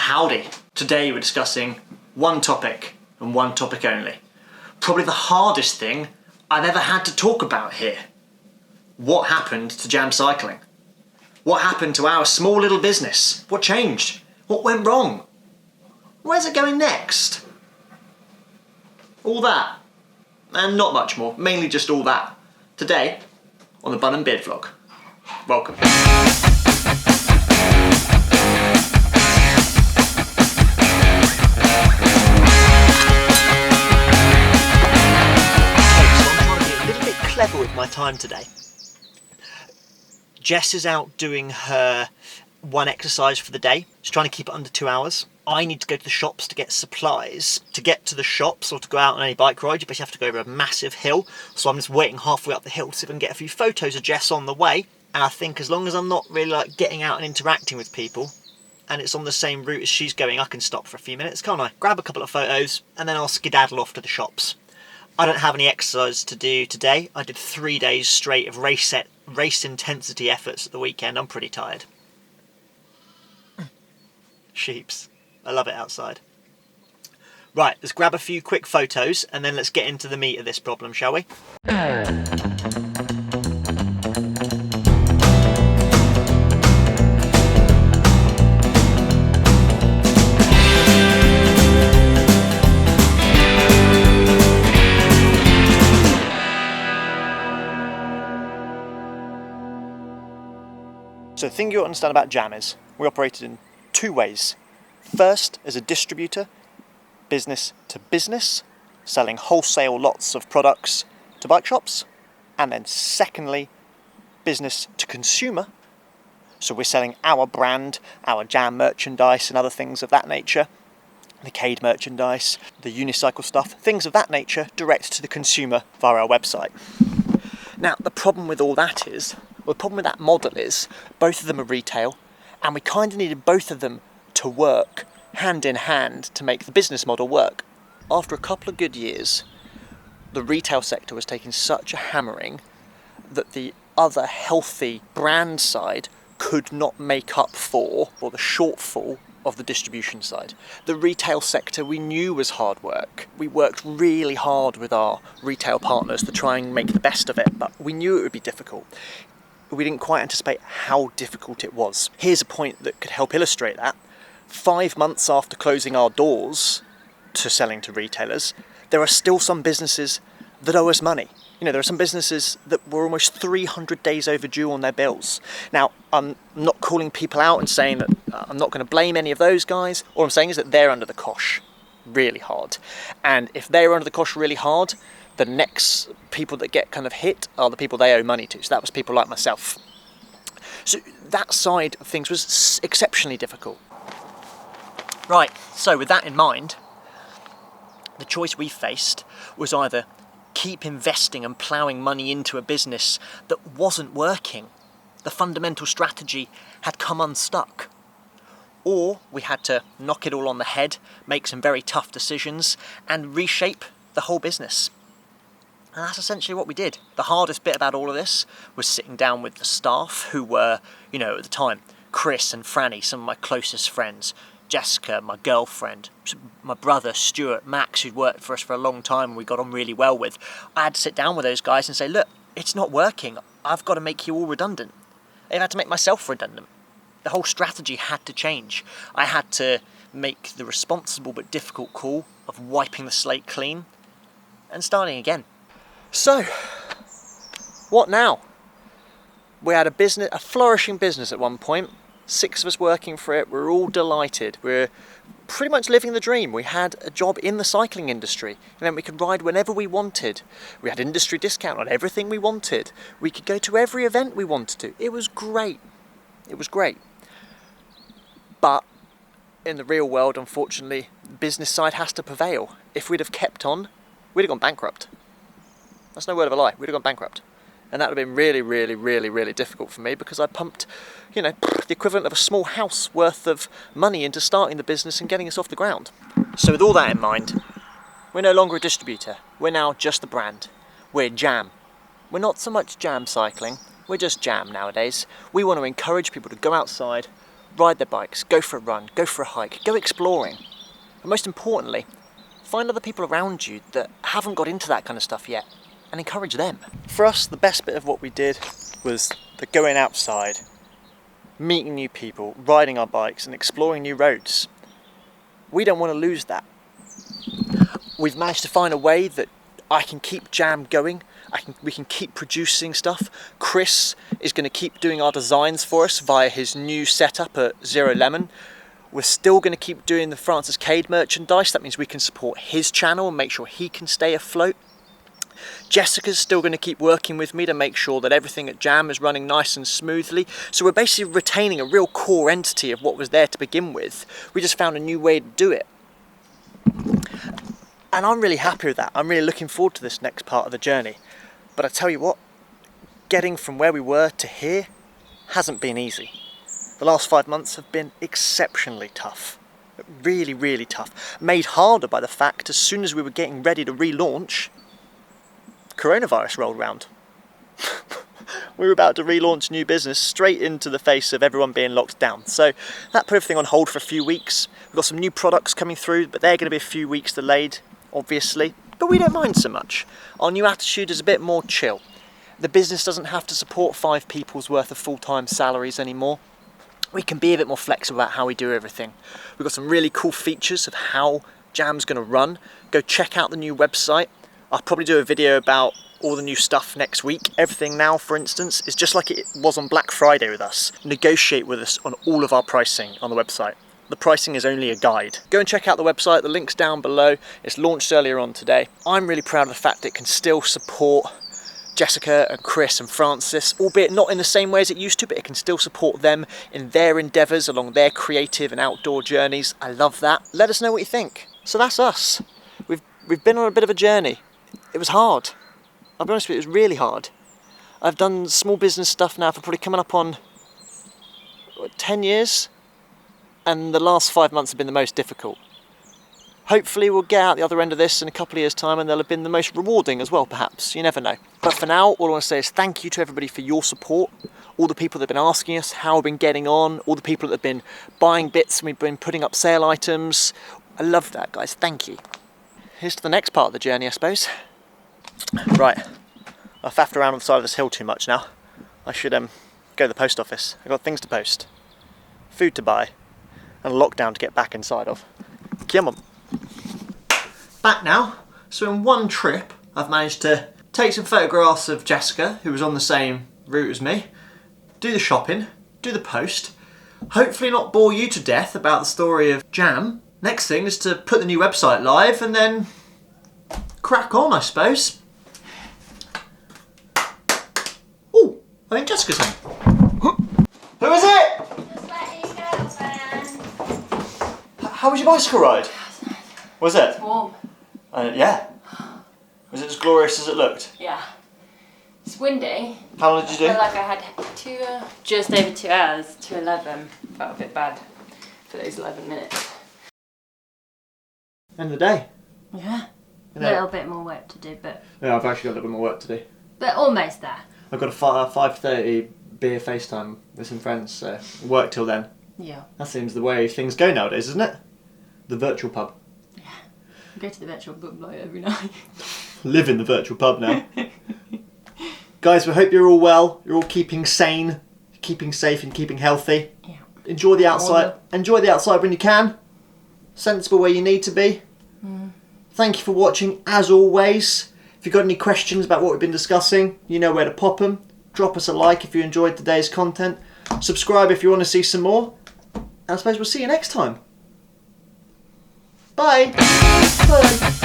Howdy! Today we're discussing one topic and one topic only. Probably the hardest thing I've ever had to talk about here. What happened to jam cycling? What happened to our small little business? What changed? What went wrong? Where's it going next? All that. And not much more. Mainly just all that. Today, on the Bun and Beard vlog. Welcome. Clever with my time today. Jess is out doing her one exercise for the day. She's trying to keep it under 2 hours. I need to go to the shops to get supplies. To get to the shops or to go out on any bike ride, you basically have to go over a massive hill. So I'm just waiting halfway up the hill to see if I can get a few photos of Jess on the way. And I think as long as I'm not really getting out and interacting with people, and it's on the same route as she's going, I can stop for a few minutes, can't I? Grab a couple of photos and then I'll skedaddle off to the shops. I don't have any exercise to do today. I did 3 days straight of race intensity efforts at the weekend. I'm pretty tired. Sheeps. I love it outside. Right, let's grab a few quick photos and then let's get into the meat of this problem, shall we? So the thing you understand about Jam is we operated in two ways. First, as a distributor, business to business, selling wholesale lots of products to bike shops. And then secondly, business to consumer. So we're selling our brand, our Jam merchandise and other things of that nature. The Cade merchandise, the unicycle stuff, things of that nature, direct to the consumer via our website. Now, the problem with all that is, well, the problem with that model is both of them are retail, and we kind of needed both of them to work hand in hand to make the business model work. After a couple of good years, the retail sector was taking such a hammering that the other healthy brand side could not make up for the shortfall of the distribution side. The retail sector we knew was hard work. We worked really hard with our retail partners to try and make the best of it, but we knew it would be difficult. We didn't quite anticipate how difficult it was. Here's a point that could help illustrate that. 5 months after closing our doors to selling to retailers, there are still some businesses that owe us money. You know, there are some businesses that were almost 300 days overdue on their bills. Now, I'm not calling people out and saying that I'm not going to blame any of those guys. All I'm saying is that they're under the cosh really hard. And if they're under the cosh really hard, the next people that get kind of hit are the people they owe money to. So that was people like myself. So that side of things was exceptionally difficult. Right, so with that in mind, the choice we faced was either keep investing and ploughing money into a business that wasn't working. The fundamental strategy had come unstuck. Or we had to knock it all on the head, make some very tough decisions, and reshape the whole business. And that's essentially what we did. The hardest bit about all of this was sitting down with the staff who were, at the time, Chris and Franny, some of my closest friends, Jessica, my girlfriend, my brother Stuart, Max, who'd worked for us for a long time and we got on really well with. I had to sit down with those guys and say, look, it's not working. I've got to make you all redundant. I had to make myself redundant. The whole strategy had to change. I had to make the responsible but difficult call of wiping the slate clean and starting again. So, what now? We had a flourishing business at one point. 6 of us working for it. We're all delighted. We're pretty much living the dream. We had a job in the cycling industry, and then we could ride whenever we wanted. We had industry discount on everything we wanted. We could go to every event we wanted to. It was great. It was great. But in the real world, unfortunately, the business side has to prevail. If we'd have kept on, we'd have gone bankrupt. That's no word of a lie. We'd have gone bankrupt. And that would have been really, really, really, really difficult for me because I pumped, the equivalent of a small house worth of money into starting the business and getting us off the ground. So with all that in mind, we're no longer a distributor. We're now just the brand. We're Jam. We're not so much jam cycling. We're just Jam nowadays. We want to encourage people to go outside, ride their bikes, go for a run, go for a hike, go exploring. And most importantly, find other people around you that haven't got into that kind of stuff yet and encourage them. For us, the best bit of what we did was the going outside, meeting new people, riding our bikes and exploring new roads. We don't want to lose that. We've managed to find a way that I can keep Jam going. We can keep producing stuff. Chris is going to keep doing our designs for us via his new setup at Zero Lemon. We're still going to keep doing the Francis Cade merchandise. That means we can support his channel and make sure he can stay afloat. Jessica's still going to keep working with me to make sure that everything at Jam is running nice and smoothly. So we're basically retaining a real core entity of what was there to begin with. We just found a new way to do it. And I'm really happy with that. I'm really looking forward to this next part of the journey. But I tell you what, getting from where we were to here hasn't been easy. The last 5 months have been exceptionally tough. Really, really tough. Made harder by the fact as soon as we were getting ready to relaunch, coronavirus rolled around. We were about to relaunch new business straight into the face of everyone being locked down. So that put everything on hold for a few weeks. We've got some new products coming through, but they're going to be a few weeks delayed, obviously. But we don't mind so much. Our new attitude is a bit more chill. The business doesn't have to support 5 people's worth of full-time salaries anymore. We can be a bit more flexible about how we do everything. We've got some really cool features of how Jam's going to run. Go check out the new website. I'll probably do a video about all the new stuff next week. Everything now, for instance, is just like it was on Black Friday with us. Negotiate with us on all of our pricing on the website. The pricing is only a guide. Go and check out the website, the link's down below. It's launched earlier on today. I'm really proud of the fact that it can still support Jessica and Chris and Francis, albeit not in the same way as it used to, but it can still support them in their endeavours along their creative and outdoor journeys. I love that. Let us know what you think. So that's us. We've been on a bit of a journey. It was hard. I'll be honest with you, it was really hard. I've done small business stuff now for probably coming up on 10 years, and the last 5 months have been the most difficult. Hopefully we'll get out the other end of this in a couple of years' time and they'll have been the most rewarding as well, perhaps. You never know. But for now, all I want to say is thank you to everybody for your support. All the people that have been asking us how we've been getting on. All the people that have been buying bits and we've been putting up sale items. I love that, guys. Thank you. Here's to the next part of the journey, I suppose. Right. I've faffed around on the side of this hill too much now. I should go to the post office. I've got things to post, food to buy, and a lockdown to get back inside of. Come on. Back now, so in one trip I've managed to take some photographs of Jessica, who was on the same route as me, do the shopping, do the post, hopefully not bore you to death about the story of Jam. Next thing is to put the new website live and then crack on, I suppose. Oh, I think Jessica's home. Who is it? Just let you go, Ben. How was your bicycle ride? Was it? It's warm. Yeah. Was it as glorious as it looked? Yeah. It's windy. How long did you do? I feel like I had just over 2 hours to 11. Felt a bit bad for those 11 minutes. End of the day. Yeah. A Yeah. little bit more work to do, but Yeah, I've actually got a little bit more work to do. almost there. I've got a 5:30 beer FaceTime with some friends, so work till then. Yeah. That seems the way things go nowadays, isn't it? The virtual pub. Yeah. I go to the virtual pub like every night. Live in the virtual pub now. Guys, we hope you're all well. You're all keeping sane, keeping safe and keeping healthy. Yeah. Enjoy the outside. Enjoy the outside when you can. Sensible where you need to be. Thank you for watching as always. If you've got any questions about what we've been discussing, you know where to pop them. Drop us a like if you enjoyed today's content. Subscribe if you want to see some more. And I suppose we'll see you next time. Bye. Bye.